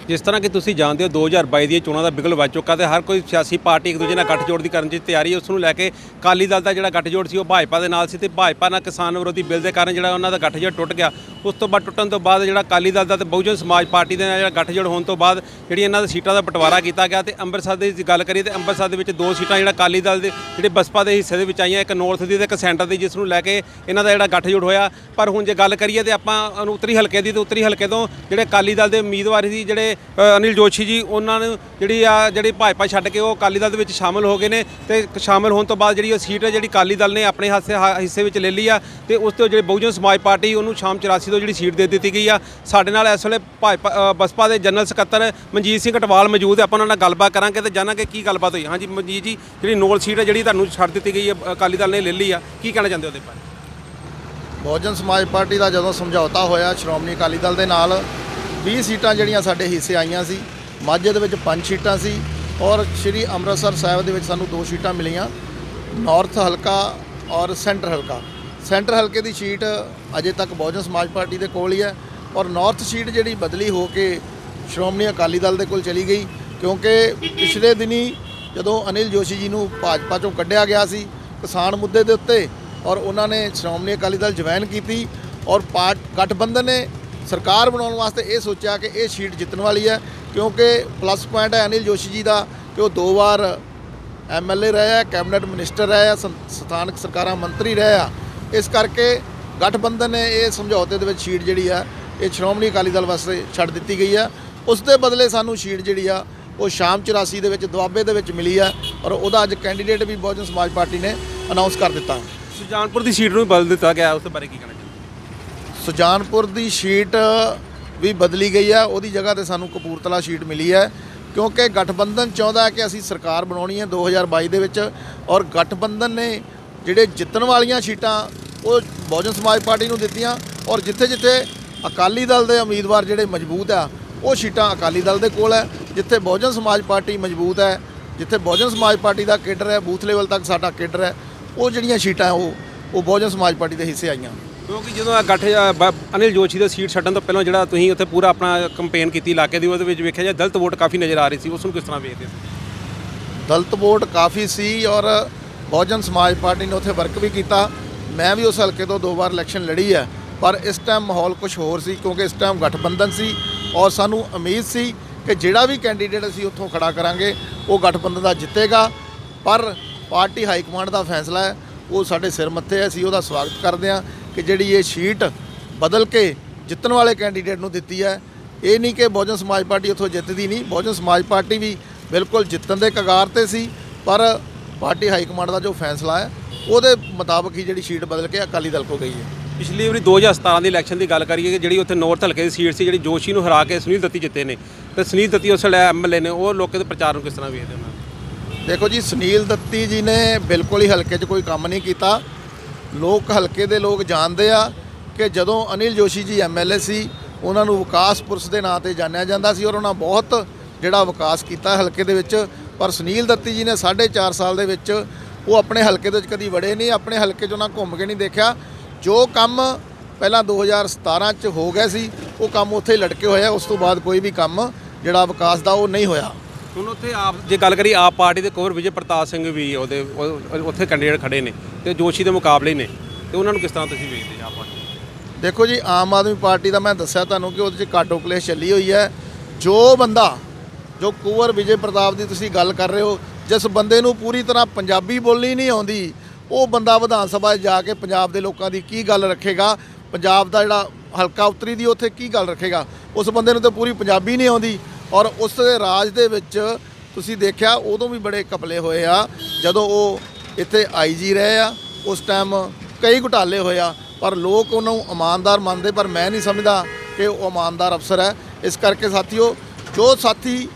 जिस तरह कि तुसीं जानते हो 2022 ਦੀਆਂ ਚੋਣਾਂ ਦਾ ਬਿਗਲ ਵੱਜ ਚੁੱਕਾ ਤੇ ਹਰ ਕੋਈ ਸਿਆਸੀ ਪਾਰਟੀ ਇੱਕ ਦੂਜੇ ਨਾਲ ਗੱਠਜੋੜ ਦੀ ਕਰਨ ਦੀ ਤਿਆਰੀ ਹੈ। ਉਸ ਨੂੰ ਲੈ ਕੇ ਅਕਾਲੀ ਦਲ ਦਾ ਜਿਹੜਾ ਗੱਠਜੋੜ ਸੀ ਉਹ ਭਾਜਪਾ ਦੇ ਨਾਲ ਸੀ ਤੇ ਭਾਜਪਾ ਨਾਲ ਕਿਸਾਨ ਵਿਰੋਧੀ ਬਿੱਲ ਦੇ ਕਾਰਨ ਜਿਹੜਾ ਉਹਨਾਂ ਦਾ ਗੱਠਜੋੜ ਟੁੱਟ ਗਿਆ। ਉਸ ਤੋਂ ਬਾਅਦ ਟੁੱਟਣ ਤੋਂ ਬਾਅਦ ਜਿਹੜਾ ਅਕਾਲੀ ਦਲ ਦਾ ਤੇ ਬਹੁਜਨ ਸਮਾਜ ਪਾਰਟੀ ਦੇ ਨਾਲ ਜਿਹੜਾ ਗੱਠਜੋੜ ਹੋਣ ਤੋਂ ਬਾਅਦ ਜਿਹੜੀ ਇਹਨਾਂ ਦੀ ਸੀਟਾਂ ਦਾ ਬਟਵਾਰਾ ਕੀਤਾ ਗਿਆ ਤੇ ਅੰਮ੍ਰਿਤਸਰ ਦੀ ਗੱਲ ਕਰੀਏ ਤੇ ਅੰਮ੍ਰਿਤਸਰ ਦੇ ਵਿੱਚ 2 ਸੀਟਾਂ ਜਿਹੜਾ ਅਕਾਲੀ ਦਲ ਦੇ ਜਿਹੜੇ ਬਸਪਾ ਦੇ ਹਿੱਸੇ ਦੇ ਵਿੱਚ ਆਈਆਂ, ਇੱਕ ਨੌਰਥ ਦੀ ਤੇ ਇੱਕ ਸੈਂਟਰ ਦੀ, ਜਿਸ ਨੂੰ ਲੈ ਕੇ ਇਹਨਾਂ ਦਾ ਜਿਹੜਾ ਗੱਠਜੋੜ ਹੋਇਆ। ਪਰ ਹੁਣ ਜੇ ਗੱਲ ਕਰੀਏ ਤੇ ਆਪਾਂ ਉੱਤਰੀ ਹਲਕੇ ਦੀ ਤੇ ਉੱਤਰੀ ਹਲਕੇ ਤੋਂ ਜਿਹੜੇ ਅਕਾਲੀ ਦਲ ਦੇ ਉਮੀਦਵਾਰ ਸੀ ਜਿਹੜੇ ਅਨਿਲ ਜੋਸ਼ੀ ਜੀ, ਉਹਨਾਂ ਨੂੰ ਜਿਹੜੀ ਭਾਜਪਾ ਛੱਡ ਕੇ ਉਹ ਅਕਾਲੀ ਦਲ ਦੇ ਵਿੱਚ ਸ਼ਾਮਲ ਹੋ ਗਏ ਨੇ ਤੇ ਸ਼ਾਮਲ ਹੋਣ ਤੋਂ ਬਾਅਦ ਜਿਹੜੀ ਉਹ ਸੀਟ ਹੈ ਜਿਹੜੀ ਅਕਾਲੀ ਦਲ ਨੇ ਆਪਣੇ ਹਿੱਸੇ ਵਿੱਚ ਲੈ ਲਈ ਆ ਤੇ ਉਸ ਤੋਂ ਜਿਹੜੇ ਬਹੁਜਨ ਸਮਾਜ ਪਾਰਟੀ ਉਹਨੂੰ ਸ਼ਾਮ 84 ਤੋਂ ਜਿਹੜੀ ਸੀਟ ਦੇ ਦਿੱਤੀ ਗਈ ਆ। ਸਾਡੇ ਨਾਲ ਇਸ ਵੇਲੇ ਭਾਜਪਾ ਬਸਪਾ ਦੇ ਜਨਰਲ ਸਕੱਤਰ ਮਨਜੀਤ ਸਿੰਘ ਕਟਵਾਲ ਮੌਜੂਦ ਹੈ। ਆਪਾਂ ਉਹਨਾਂ ਨਾਲ ਗੱਲਬਾਤ ਕਰਾਂਗੇ ਤੇ ਜਾਣਾਂਗੇ ਕੀ ਗੱਲਬਾਤ ਹੋਈ। ਹਾਂਜੀ ਮਨਜੀਤ ਜੀ, ਜਿਹੜੀ ਨੋਲ ਸੀਟ ਹੈ ਜਿਹੜੀ ਤੁਹਾਨੂੰ ਛੱਡ ਦਿੱਤੀ ਗਈ ਹੈ ਅਕਾਲੀ ਦਲ ਨੇ ਲੈ ਲਈ ਆ, ਕੀ ਕਹਿਣਾ ਚਾਹੁੰਦੇ ਉਹਦੇ ਬਾਰੇ? ਬਹੁਜਨ ਸਮਾਜ ਪਾਰਟੀ ਦਾ ਜਦੋਂ ਸਮਝੌਤਾ ਹੋਇਆ ਸ਼੍ਰੋਮਣੀ ਅਕਾਲੀ ਦਲ ਦੇ ਨਾਲ 20 ਸੀਟਾਂ ਜਿਹੜੀਆਂ ਸਾਡੇ ਹਿੱਸੇ ਆਈਆਂ ਸੀ। ਮਾਝੇ ਦੇ ਵਿੱਚ 5 ਸੀਟਾਂ ਸੀ ਔਰ ਸ਼੍ਰੀ ਅੰਮ੍ਰਿਤਸਰ ਸਾਹਿਬ ਦੇ ਵਿੱਚ ਸਾਨੂੰ 2 ਸੀਟਾਂ ਮਿਲੀਆਂ, ਨਾਰਥ ਹਲਕਾ ਔਰ ਸੈਂਟਰ ਹਲਕਾ। ਸੈਂਟਰ ਹਲਕੇ ਦੀ ਸੀਟ ਅਜੇ ਤੱਕ ਬਹੁਜਨ ਸਮਾਜ ਪਾਰਟੀ ਦੇ ਕੋਲ ਹੀ ਹੈ ਔਰ ਨਾਰਥ ਸੀਟ ਜਿਹੜੀ ਬਦਲੀ ਹੋ ਕੇ ਸ਼੍ਰੋਮਣੀ ਅਕਾਲੀ ਦਲ ਦੇ ਕੋਲ ਚਲੀ ਗਈ, ਕਿਉਂਕਿ ਪਿਛਲੇ ਦਿਨੀ ਜਦੋਂ ਅਨਿਲ ਜੋਸ਼ੀ ਜੀ ਨੂੰ ਭਾਜਪਾ ਚੋਂ ਕੱਢਿਆ ਗਿਆ ਸੀ ਕਿਸਾਨ ਮੁੱਦੇ ਦੇ ਉੱਤੇ ਔਰ ਉਹਨਾਂ ਨੇ ਸ਼੍ਰੋਮਣੀ ਅਕਾਲੀ ਦਲ ਜੁਆਇਨ ਕੀਤੀ ਔਰ ਗਠਬੰਧਨ ਨੇ ਸਰਕਾਰ ਬਣਾਉਣ ਵਾਸਤੇ ਇਹ ਸੋਚਿਆ ਕਿ ਇਹ ਸੀਟ ਜਿੱਤਣ ਵਾਲੀ ਹੈ, ਕਿਉਂਕਿ ਪਲੱਸ ਪੁਆਇੰਟ ਹੈ ਅਨਿਲ ਜੋਸ਼ੀ ਜੀ ਦਾ ਕਿ ਉਹ 2 ਵਾਰ MLA ਰਹੇ ਆ, ਕੈਬਨਿਟ ਮਿਨਿਸਟਰ ਰਹੇ ਆ, ਸਥਾਨਕ ਸਰਕਾਰਾਂ ਮੰਤਰੀ ਰਹੇ ਆ। ਇਸ ਕਰਕੇ ਗਠਬੰਧਨ ਨੇ ਇਹ ਸਮਝੌਤੇ ਦੇ ਵਿੱਚ ਸੀਟ ਜਿਹੜੀ ਆ ਇਹ ਸ਼੍ਰੋਮਣੀ ਅਕਾਲੀ ਦਲ ਵਾਸਤੇ ਛੱਡ ਦਿੱਤੀ ਗਈ ਆ। ਉਸ ਦੇ ਬਦਲੇ ਸਾਨੂੰ ਸੀਟ ਜਿਹੜੀ ਆ ਉਹ ਸ਼ਾਮ 84 ਦੇ ਵਿੱਚ ਦੁਆਬੇ ਦੇ ਵਿੱਚ ਮਿਲੀ ਆ ਔਰ ਉਹਦਾ ਅੱਜ ਕੈਂਡੀਡੇਟ ਵੀ ਬਹੁਜਨ ਸਮਾਜ ਪਾਰਟੀ ਨੇ ਅਨਾਉਂਸ ਕਰ ਦਿੱਤਾ। ਸੁਜਾਨਪੁਰ ਦੀ ਸੀਟ ਨੂੰ ਬਦਲ ਦਿੱਤਾ ਗਿਆ, ਉਸ ਦੇ ਬਾਰੇ ਕੀ ਕਹਿਣਾ ਚਾਹੁੰਦੇ? ਸੁਜਾਨਪੁਰ ਦੀ ਸੀਟ ਵੀ ਬਦਲੀ ਗਈ ਹੈ, ਉਹਦੀ ਜਗ੍ਹਾ ਤੇ ਸਾਨੂੰ ਕਪੂਰਥਲਾ ਸੀਟ ਮਿਲੀ ਹੈ, ਕਿਉਂਕਿ ਗਠਬੰਧਨ ਚਾਹੁੰਦਾ ਹੈ ਕਿ ਅਸੀਂ ਸਰਕਾਰ ਬਣਾਉਣੀ ਹੈ 2022 ਦੇ ਵਿੱਚ ਔਰ ਗਠਬੰਧਨ ਨੇ ਜਿਹੜੇ ਜਿੱਤਣ ਵਾਲੀਆਂ ਸੀਟਾਂ ਉਹ ਬਹੁਜਨ ਸਮਾਜ ਪਾਰਟੀ ਨੂੰ ਦਿੱਤੀਆਂ ਔਰ ਜਿੱਥੇ ਜਿੱਥੇ ਅਕਾਲੀ ਦਲ ਦੇ ਉਮੀਦਵਾਰ ਜਿਹੜੇ ਮਜ਼ਬੂਤ ਆ ਉਹ ਸੀਟਾਂ ਅਕਾਲੀ ਦਲ ਦੇ ਕੋਲ ਹੈ। ਜਿੱਥੇ ਬਹੁਜਨ ਸਮਾਜ ਪਾਰਟੀ ਮਜ਼ਬੂਤ ਹੈ, ਜਿੱਥੇ ਬਹੁਜਨ ਸਮਾਜ ਪਾਰਟੀ ਦਾ ਕੇਡਰ ਹੈ, ਬੂਥ ਲੈਵਲ ਤੱਕ ਸਾਡਾ ਕੇਡਰ ਹੈ, ਉਹ ਜਿਹੜੀਆਂ ਸੀਟਾਂ ਉਹ ਬਹੁਜਨ ਸਮਾਜ ਪਾਰਟੀ ਦੇ ਹਿੱਸੇ ਆਈਆਂ। ਕਿਉਂਕਿ ਜਦੋਂ ਅਨਿਲ ਜੋਸ਼ੀ ਦਾ ਸੀਟ ਛੱਡਣ ਤੋਂ ਪਹਿਲਾਂ ਜਿਹੜਾ ਤੁਸੀਂ ਉੱਥੇ ਪੂਰਾ ਆਪਣਾ ਕੰਪੇਨ ਕੀਤੀ ਇਲਾਕੇ ਦੀ, ਉਹਦੇ ਵਿੱਚ ਵੇਖਿਆ ਜਾ ਦਲਿਤ ਵੋਟ ਕਾਫੀ ਨਜ਼ਰ ਆ ਰਹੀ ਸੀ, ਉਸ ਨੂੰ ਕਿਸ ਤਰ੍ਹਾਂ ਵੇਖਦੇ ਸੀ? ਦਲਿਤ ਵੋਟ ਕਾਫੀ ਸੀ ਔਰ ਬਹੁਜਨ ਸਮਾਜ ਪਾਰਟੀ ਨੇ ਉੱਥੇ ਵਰਕ ਵੀ ਕੀਤਾ। ਮੈਂ ਵੀ ਉਸ ਹਲਕੇ ਤੋਂ 2 ਵਾਰ ਇਲੈਕਸ਼ਨ ਲੜੀ ਹੈ, ਪਰ ਇਸ ਟਾਈਮ ਮਾਹੌਲ ਕੁਝ ਹੋਰ ਸੀ, ਕਿਉਂਕਿ ਇਸ ਟਾਈਮ ਗਠਬੰਧਨ ਸੀ ਔਰ ਸਾਨੂੰ ਉਮੀਦ ਸੀ ਕਿ ਜਿਹੜਾ ਵੀ ਕੈਂਡੀਡੇਟ ਅਸੀਂ ਉੱਥੋਂ ਖੜਾ ਕਰਾਂਗੇ ਉਹ ਗਠਬੰਧਨ ਦਾ ਜਿੱਤੇਗਾ। ਪਰ ਪਾਰਟੀ ਹਾਈ ਕਮਾਂਡ ਦਾ ਫੈਸਲਾ ਹੈ, ਉਹ ਸਾਡੇ ਸਿਰ ਮੱਥੇ ਹੈ। ਅਸੀਂ ਉਹਦਾ ਸਵਾਗਤ ਕਰਦੇ ਹਾਂ ਕਿ ਜਿਹੜੀ ਇਹ ਸੀਟ ਬਦਲ ਕੇ ਜਿੱਤਣ ਵਾਲੇ ਕੈਂਡੀਡੇਟ ਨੂੰ ਦਿੱਤੀ ਹੈ। ਇਹ ਨਹੀਂ ਕਿ ਬਹੁਜਨ ਸਮਾਜ ਪਾਰਟੀ ਉੱਥੋਂ ਜਿੱਤਦੀ ਨਹੀਂ, ਬਹੁਜਨ ਸਮਾਜ ਪਾਰਟੀ ਵੀ ਬਿਲਕੁਲ ਜਿੱਤਣ ਦੇ ਕਗਾਰ ਤੇ ਸੀ, ਪਰ ਪਾਰਟੀ ਹਾਈ ਕਮਾਂਡ ਦਾ ਜੋ ਫੈਸਲਾ ਹੈ ਉਹਦੇ ਮੁਤਾਬਕ ਹੀ ਜਿਹੜੀ ਸੀਟ ਬਦਲ ਕੇ ਅਕਾਲੀ ਦਲ ਕੋ ਗਈ ਹੈ। ਪਿਛਲੀ ਵਾਰੀ 2017 ਦੀ ਇਲੈਕਸ਼ਨ ਦੀ ਗੱਲ ਕਰੀਏ ਕਿ ਜਿਹੜੀ ਉੱਥੇ ਨੌਰਥ ਹਲਕੇ ਦੀ ਸੀਟ ਸੀ, ਜਿਹੜੀ ਜੋਸ਼ੀ ਨੂੰ ਹਰਾ ਕੇ ਸੁਨੀਲ ਦੱਤੀ ਜਿੱਤੇ ਨੇ ਤੇ ਸੁਨੀਲ ਦੱਤੀ ਉਸ ਵੇਲੇ MLA ਨੇ, ਉਹ ਲੋਕਾਂ ਦੇ ਪ੍ਰਚਾਰ ਨੂੰ ਕਿਸ ਤਰ੍ਹਾਂ ਵੇਖਦੇ ਉਹਨਾਂ? ਦੇਖੋ ਜੀ, ਸੁਨੀਲ ਦੱਤੀ ਜੀ ਨੇ ਬਿਲਕੁਲ ਹੀ ਹਲਕੇ 'ਚ ਕੋਈ ਕੰਮ ਨਹੀਂ ਕੀਤਾ। ਲੋਕ ਹਲਕੇ ਦੇ ਲੋਕ ਜਾਣਦੇ ਆ ਕਿ ਜਦੋਂ ਅਨਿਲ ਜੋਸ਼ੀ ਜੀ MLA ਸੀ ਉਹਨਾਂ ਨੂੰ ਵਿਕਾਸ ਪੁਰਸ਼ ਦੇ ਨਾਂ ਤੇ ਜਾਣਿਆ ਜਾਂਦਾ ਸੀ ਔਰ ਉਹਨਾਂ ਬਹੁਤ ਜਿਹੜਾ ਵਿਕਾਸ ਕੀਤਾ ਹਲਕੇ ਦੇ ਵਿੱਚ। ਪਰ ਸੁਨੀਲ ਦੱਤੀ ਜੀ ਨੇ 4.5 ਸਾਲ ਦੇ ਵਿੱਚ ਉਹ ਆਪਣੇ ਹਲਕੇ ਦੇ ਵਿੱਚ ਕਦੀ ਵੜੇ ਨਹੀਂ, ਆਪਣੇ ਹਲਕੇ 'ਚ ਉਹਨਾਂ ਘੁੰਮ ਕੇ ਨਹੀਂ ਦੇਖਿਆ। ਜੋ ਕੰਮ ਪਹਿਲਾਂ 2017 'ਚ ਹੋ ਗਿਆ ਸੀ ਉਹ ਕੰਮ ਉੱਥੇ ਹੀ ਲਟਕੇ ਹੋਏ ਆ, ਉਸ ਤੋਂ ਬਾਅਦ ਕੋਈ ਵੀ ਕੰਮ ਜਿਹੜਾ ਵਿਕਾਸ ਦਾ ਉਹ ਨਹੀਂ ਹੋਇਆ। ਹੁਣ ਉੱਥੇ ਆਪ ਜੇ ਗੱਲ ਕਰੀ ਆਪ ਪਾਰਟੀ ਦੇ ਕੋਰ ਵਿਜੇ ਪ੍ਰਤਾਪ ਸਿੰਘ ਵੀ ਉਹਦੇ ਉੱਥੇ ਕੈਂਡੀਡੇਟ ਖੜੇ ਨੇ ਤੇ ਜੋਸ਼ੀ ਦੇ ਮੁਕਾਬਲੇ ਨੇ, ਤੇ ਉਹਨਾਂ ਨੂੰ ਕਿਸ ਤਰ੍ਹਾਂ ਤੁਸੀਂ ਵੇਖਦੇ ਆਪ ਪਾਰਟੀ? ਦੇਖੋ ਜੀ, ਆਮ ਆਦਮੀ ਪਾਰਟੀ ਦਾ ਮੈਂ ਦੱਸਿਆ ਤੁਹਾਨੂੰ ਕਿ ਉਹਦੇ 'ਚ ਕਾਟੋ ਕਲੇਸ਼ ਚੱਲੀ ਹੋਈ ਹੈ। ਜੋ ਬੰਦਾ ਜੋ ਕੁੰਵਰ ਵਿਜੇ ਪ੍ਰਤਾਪ ਦੀ ਤੁਸੀਂ ਗੱਲ ਕਰ ਰਹੇ ਹੋ, ਜਿਸ ਬੰਦੇ ਨੂੰ ਪੂਰੀ ਤਰ੍ਹਾਂ ਪੰਜਾਬੀ ਬੋਲਣੀ ਨਹੀਂ ਆਉਂਦੀ, ਉਹ ਬੰਦਾ ਵਿਧਾਨ ਸਭਾ 'ਚ ਜਾ ਕੇ ਪੰਜਾਬ ਦੇ ਲੋਕਾਂ ਦੀ ਕੀ ਗੱਲ ਰੱਖੇਗਾ? ਪੰਜਾਬ ਦਾ ਜਿਹੜਾ ਹਲਕਾ ਉੱਤਰੀ ਦੀ ਉੱਥੇ ਕੀ ਗੱਲ ਰੱਖੇਗਾ? ਉਸ ਬੰਦੇ ਨੂੰ ਤਾਂ ਪੂਰੀ ਪੰਜਾਬੀ ਨਹੀਂ ਆਉਂਦੀ। ਔਰ ਉਸ ਦੇ ਰਾਜ ਦੇ ਵਿੱਚ ਤੁਸੀਂ ਦੇਖਿਆ ਉਦੋਂ ਵੀ ਬੜੇ ਘਪਲੇ ਹੋਏ ਆ, ਜਦੋਂ ਉਹ ਇੱਥੇ IG ਰਹੇ ਆ ਉਸ ਟਾਈਮ ਕਈ ਘੁਟਾਲੇ ਹੋਏ ਆ, ਪਰ ਲੋਕ ਉਹਨੂੰ ਇਮਾਨਦਾਰ ਮੰਨਦੇ, ਪਰ ਮੈਂ ਨਹੀਂ ਸਮਝਦਾ ਕਿ ਉਹ ਇਮਾਨਦਾਰ ਅਫਸਰ ਹੈ। ਇਸ ਕਰਕੇ ਸਾਥੀਓ, ਜੋ ਸਾਥੀ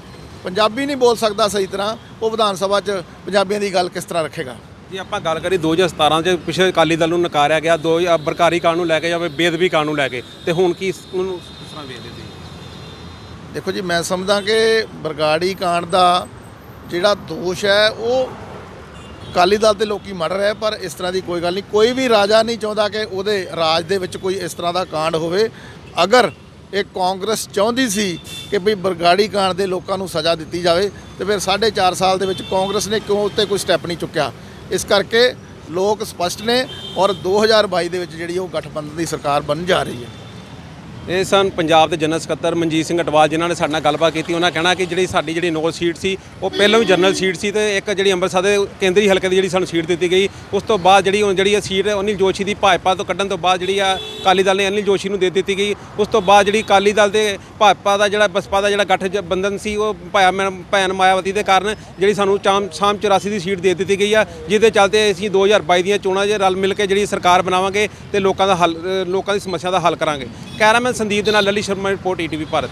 ਪੰਜਾਬੀ ਨਹੀਂ ਬੋਲ ਸਕਦਾ ਸਹੀ ਤਰ੍ਹਾਂ, ਉਹ ਵਿਧਾਨ ਸਭਾ 'ਚ ਪੰਜਾਬੀਆਂ ਦੀ ਗੱਲ ਕਿਸ ਤਰ੍ਹਾਂ ਰੱਖੇਗਾ? ਜੇ ਆਪਾਂ ਗੱਲ ਕਰੀ 2017 'ਚ ਪਿਛਲੇ ਅਕਾਲੀ ਦਲ ਨੂੰ ਨਕਾਰਿਆ ਗਿਆ, ਬਰਕਾਰੀ ਕਾਨੂੰਨ ਲੈ ਕੇ ਜਾਂ ਬੇਅਦਬੀ ਕਾਨੂੰਨ ਲੈ ਕੇ, ਤੇ ਹੁਣ ਕੀ ਉਹਨੂੰ ਕਿਸ ਤਰ੍ਹਾਂ ਵੇਖਦੇ ਸੀ? ਦੇਖੋ ਜੀ, ਮੈਂ ਸਮਝਦਾ ਕਿ ਬਰਗਾੜੀ ਕਾਂਡ ਦਾ ਜਿਹੜਾ ਦੋਸ਼ ਹੈ ਉਹ ਅਕਾਲੀ ਦਲ ਦੇ ਲੋਕੀ ਮੜ ਰਹੇ, ਪਰ ਇਸ ਤਰ੍ਹਾਂ ਦੀ ਕੋਈ ਗੱਲ ਨਹੀਂ। ਕੋਈ ਵੀ ਰਾਜਾ ਨਹੀਂ ਚਾਹੁੰਦਾ ਕਿ ਉਹਦੇ ਰਾਜ ਦੇ ਵਿੱਚ ਕੋਈ ਇਸ ਤਰ੍ਹਾਂ ਦਾ ਕਾਂਡ ਹੋਵੇ। ਅਗਰ ਇਹ ਕਾਂਗਰਸ ਚਾਹੁੰਦੀ ਸੀ ਕਿ ਵੀ ਬਰਗਾੜੀ ਕਾਂਡ ਦੇ ਲੋਕਾਂ ਨੂੰ ਸਜ਼ਾ ਦਿੱਤੀ ਜਾਵੇ ਤੇ ਫਿਰ 4.5 ਸਾਲ ਦੇ ਵਿੱਚ ਕਾਂਗਰਸ ਨੇ ਕਿਉਂ ਉੱਤੇ ਕੋਈ ਸਟੈਪ ਨਹੀਂ ਚੁੱਕਿਆ। ਇਸ ਕਰਕੇ ਲੋਕ ਸਪਸ਼ਟ ਨੇ ਔਰ 2022 ਦੇ ਵਿੱਚ ਜਿਹੜੀ ਉਹ ਗਠਬੰਧਨ ਦੀ ਸਰਕਾਰ ਬਣਨ ਜਾ ਰਹੀ ਹੈ। ਇਹ ਸਨ ਪੰਜਾਬ ਦੇ ਜਨਰਲ ਸਕੱਤਰ ਮਨਜੀਤ ਸਿੰਘ ਅਟਵਾਲ, ਜਿਨ੍ਹਾਂ ਨੇ ਸਾਡੇ ਨਾਲ ਗੱਲਬਾਤ ਕੀਤੀ। ਉਹਨਾਂ ਕਹਿਣਾ ਕਿ ਜਿਹੜੀ ਸਾਡੀ ਜਿਹੜੀ ਨੌ ਸੀਟ ਸੀ ਉਹ ਪਹਿਲਾਂ ਵੀ ਜਨਰਲ ਸੀਟ ਸੀ ਤੇ ਇੱਕ ਜਿਹੜੀ ਅੰਮ੍ਰਿਤਸਰ ਦੇ ਕੇਂਦਰੀ ਹਲਕੇ ਦੀ ਜਿਹੜੀ ਸਾਨੂੰ ਸੀਟ ਦਿੱਤੀ ਗਈ, ਉਸ ਤੋਂ ਬਾਅਦ ਜਿਹੜੀ ਹੁਣ ਜਿਹੜੀ ਇਹ ਸੀਟ ਅਨਿਲ ਜੋਸ਼ੀ ਦੀ ਭਾਜਪਾ ਤੋਂ ਕੱਢਣ ਤੋਂ ਬਾਅਦ ਜਿਹੜੀ ਆ ਅਕਾਲੀ ਦਲ ਨੇ ਅਨਿਲ ਜੋਸ਼ੀ ਨੂੰ ਦੇ ਦਿੱਤੀ ਗਈ। ਉਸ ਤੋਂ ਬਾਅਦ ਜਿਹੜੀ ਅਕਾਲੀ ਦਲ ਦੇ ਭਾਜਪਾ ਦਾ ਜਿਹੜਾ ਬਸਪਾ ਦਾ ਜਿਹੜਾ ਗਠਬੰਧਨ ਸੀ ਉਹ ਭੈਣ ਮਾਇਆਵਤੀ ਦੇ ਕਾਰਨ ਜਿਹੜੀ ਸਾਨੂੰ ਸ਼ਾਮ 84 ਦੀ ਸੀਟ ਦੇ ਦਿੱਤੀ ਗਈ ਆ, ਜਿਹਦੇ ਚੱਲਦੇ ਅਸੀਂ 2022 ਦੀਆਂ ਚੋਣਾਂ 'ਚ ਰਲ ਮਿਲ ਕੇ ਜਿਹੜੀ ਸਰਕਾਰ ਬਣਾਵਾਂਗੇ ਤੇ ਲੋਕਾਂ ਦੀ ਸਮੱਸਿਆ ਦਾ ਹੱਲ ਕਰਾਂਗੇ। ਕੈਮਰਾਮੈਨ ਸੰਦੀਪ ਦੇ ਨਾਲ ਲਲੀ ਸ਼ਰਮਾ, ਰਿਪੋਰਟ ETV ਭਾਰਤ।